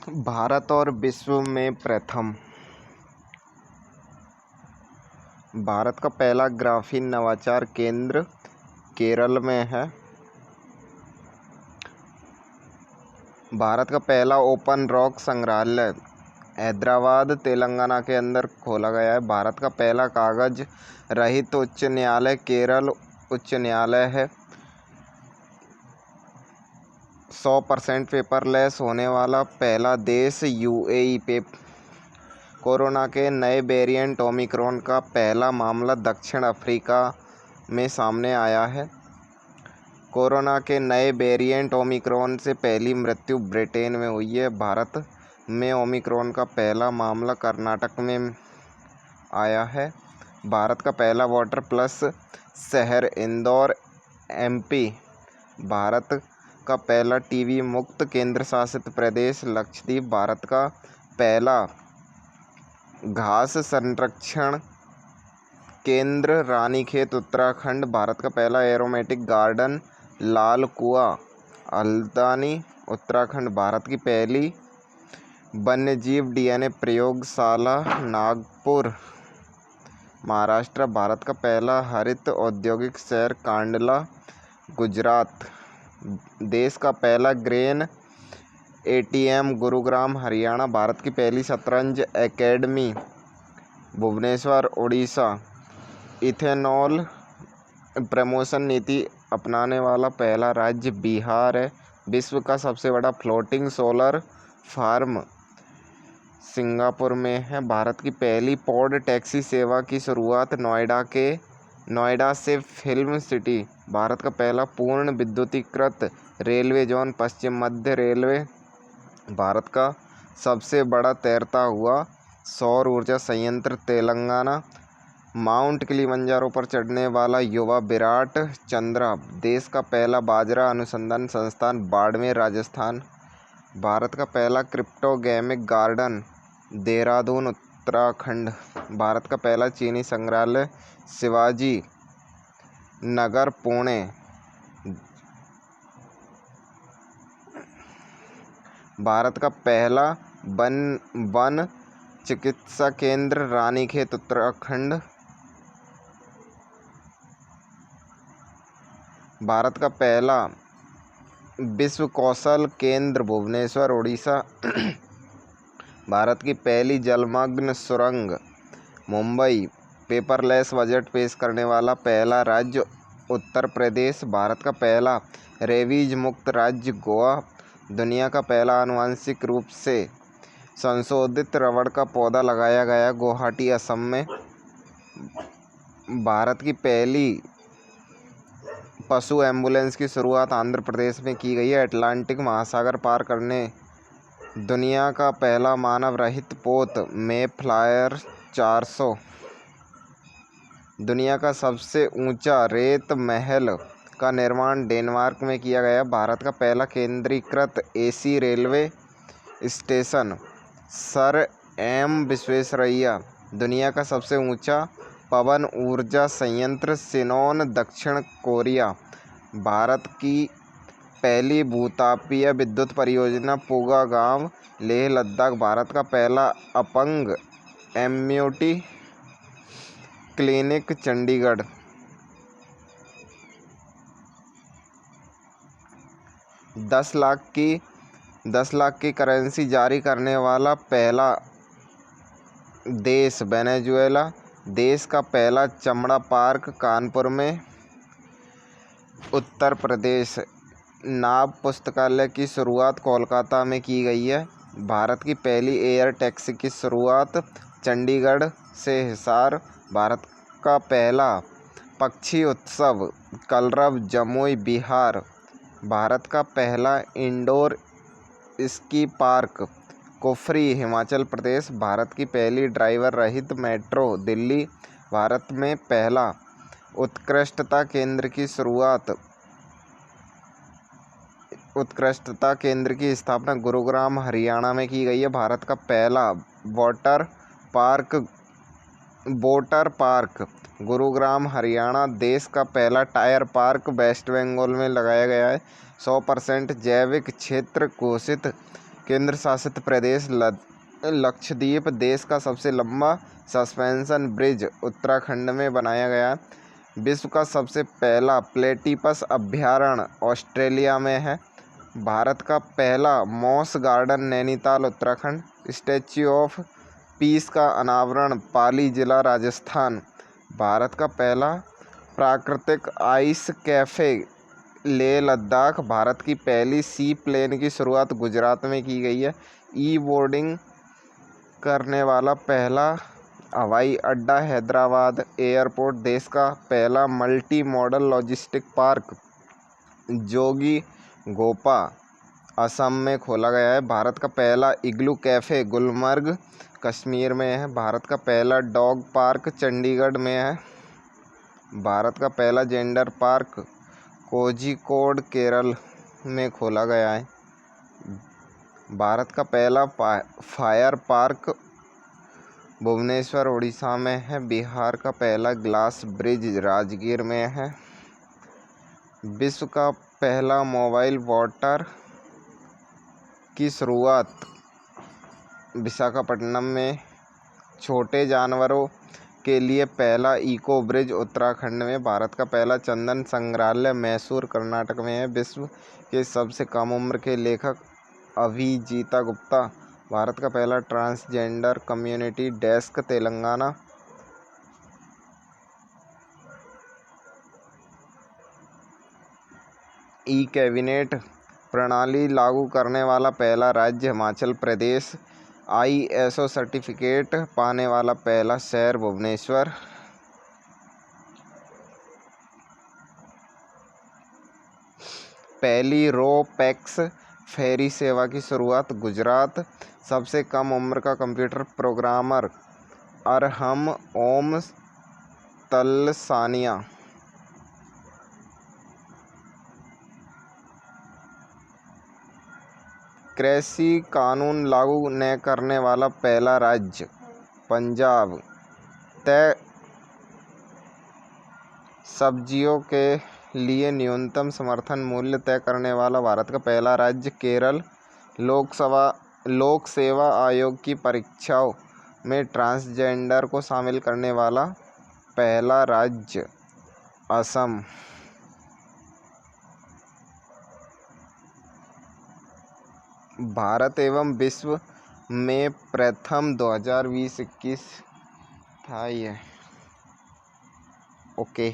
भारत और विश्व में प्रथम। भारत का पहला ग्राफीन नवाचार केंद्र केरल में है। भारत का पहला ओपन रॉक संग्रहालय हैदराबाद तेलंगाना के अंदर खोला गया है। भारत का पहला कागज रहित उच्च न्यायालय केरल उच्च न्यायालय है। 100% पेपरलेस होने वाला पहला देश यूएई। कोरोना के नए वेरिएंट ओमिक्रॉन का पहला मामला दक्षिण अफ्रीका में सामने आया है। कोरोना के नए वेरिएंट ओमिक्रॉन से पहली मृत्यु ब्रिटेन में हुई है। भारत में ओमिक्रॉन का पहला मामला कर्नाटक में आया है। भारत का पहला वाटर प्लस शहर इंदौर एमपी। भारत का पहला टीबी मुक्त केंद्र शासित प्रदेश लक्षद्वीप। भारत का पहला घास संरक्षण केंद्र रानीखेत उत्तराखंड। भारत का पहला एरोमेटिक गार्डन लाल कुआं हल्द्वानी उत्तराखंड। भारत की पहली वन्यजीव डीएनए प्रयोगशाला नागपुर महाराष्ट्र। भारत का पहला हरित औद्योगिक शहर कांडला गुजरात। देश का पहला ग्रेन एटीएम गुरुग्राम हरियाणा। भारत की पहली शतरंज academy Bhubaneswar Orissa. Ethanol promotion नीति अपनाने वाला पहला राज्य बिहार है। विश्व का सबसे बड़ा फ्लोटिंग सोलर फार्म सिंगापुर में है। भारत की पहली पॉड टैक्सी सेवा की शुरुआत नोएडा से फिल्म सिटी। भारत का पहला पूर्ण विद्युतीकृत रेलवे जोन पश्चिम मध्य रेलवे। भारत का सबसे बड़ा तैरता हुआ सौर ऊर्जा संयंत्र तेलंगाना। माउंट किलिमंजारो पर चढ़ने वाला युवा विराट चंद्रा। देश का पहला बाजरा अनुसंधान संस्थान बाड़मेर राजस्थान। भारत का पहला क्रिप्टोगेमिक गार्डन देहरादून उत्तराखंड। भारत का पहला चीनी संग्रहालय शिवाजी नगर पुणे। भारत का पहला वन चिकित्सा केंद्र रानीखेत उत्तराखंड। भारत का पहला विश्व कौशल केंद्र भुवनेश्वर उड़ीसा। भारत की पहली जलमग्न सुरंग मुंबई। पेपरलेस बजट पेश करने वाला पहला राज्य उत्तर प्रदेश। भारत का पहला रेबीज मुक्त राज्य गोवा। दुनिया का पहला आनुवंशिक रूप से संशोधित रबड़ का पौधा लगाया गया गुवाहाटी असम में। भारत की पहली पशु एम्बुलेंस की शुरुआत आंध्र प्रदेश में की गई है। अटलांटिक महासागर पार करने दुनिया का पहला मानव रहित पोत मेफ्लायर 400। दुनिया का सबसे ऊंचा रेत महल का निर्माण डेनमार्क में किया गया। भारत का पहला केंद्रीकृत AC railway station sir M Visvesvaraya. दुनिया का सबसे ऊंचा पवन ऊर्जा संयंत्र सिनोन दक्षिण कोरिया। भारत की पहली भूतापीय विद्युत परियोजना पूगा गांव लेह लद्दाख। भारत का पहला अपंग एम्यूनिटी क्लिनिक चंडीगढ़। 10 लाख की करेंसी जारी करने वाला पहला देश वेनेजुएला। देश का पहला चमड़ा पार्क कानपुर में उत्तर प्रदेश। नाभ पुस्तकालय की शुरुआत कोलकाता में की गई है। भारत की पहली एयर टैक्सी की शुरुआत चंडीगढ़ से हिसार। भारत का पहला पक्षी उत्सव कलरव जमुई बिहार। भारत का पहला indoor ski park Kufri Himachal Pradesh. Bharat की पहली ड्राइवर रहित मेट्रो दिल्ली। भारत में पहला उत्कृष्टता केंद्र की स्थापना गुरुग्राम हरियाणा में की गई है। भारत का पहला वाटर पार्क गुरुग्राम हरियाणा। देश का पहला टायर पार्क वेस्ट बंगाल में लगाया गया है। 100% जैविक क्षेत्र घोषित केंद्र शासित प्रदेश लक्षद्वीप। देश का सबसे लंबा सस्पेंशन ब्रिज उत्तराखंड में बनाया गया। विश्व का सबसे पहला प्लेटिपस अभयारण्य ऑस्ट्रेलिया में है। भारत का पहला moss garden Nainital Uttarakhand. Statue of peace का अनावरण पाली जिला राजस्थान। भारत का पहला प्राकृतिक आइस कैफे लेह लद्दाख। भारत की पहली सी प्लेन की शुरुआत गुजरात में की गई है। ई बोर्डिंग करने वाला पहला हवाई अड्डा हैदराबाद एयरपोर्ट। देश का पहला मल्टी मॉडल लॉजिस्टिक पार्क जोगी घोपा असम में खोला गया है। भारत का पहला इग्लू कैफ़े गुलमर्ग कश्मीर में है। भारत का पहला डॉग पार्क चंडीगढ़ में है। भारत का पहला जेंडर पार्क कोझिकोड केरल में खोला गया है। भारत का पहला फायर पार्क भुवनेश्वर उड़ीसा में है। बिहार का पहला ग्लास ब्रिज राजगीर में है। विश्व का पहला मोबाइल वाटर की शुरुआत विशाखापट्टनम में। छोटे जानवरों के लिए पहला इको ब्रिज उत्तराखंड में। भारत का पहला चंदन संग्रहालय मैसूर कर्नाटक में है। विश्व के सबसे कम उम्र के लेखक अभिजीता गुप्ता। भारत का पहला transgender community desk Telangana. E cabinet प्रणाली लागू करने वाला पहला राज्य हिमाचल प्रदेश। ISO सर्टिफिकेट पाने वाला पहला शहर भुवनेश्वर। पहली रो पैक्स फेरी सेवा की शुरुआत गुजरात। सबसे कम उम्र का कंप्यूटर प्रोग्रामर अरहम ओम तलसानिया। कृषि कानून लागू न करने वाला पहला राज्य पंजाब। तय सब्जियों के लिए न्यूनतम समर्थन मूल्य तय करने वाला भारत का पहला राज्य केरल। लोक सेवा आयोग की परीक्षाओं में ट्रांसजेंडर को शामिल करने वाला पहला राज्य असम। भारत एवं विश्व में प्रथम 2020-21 था ये। ओके।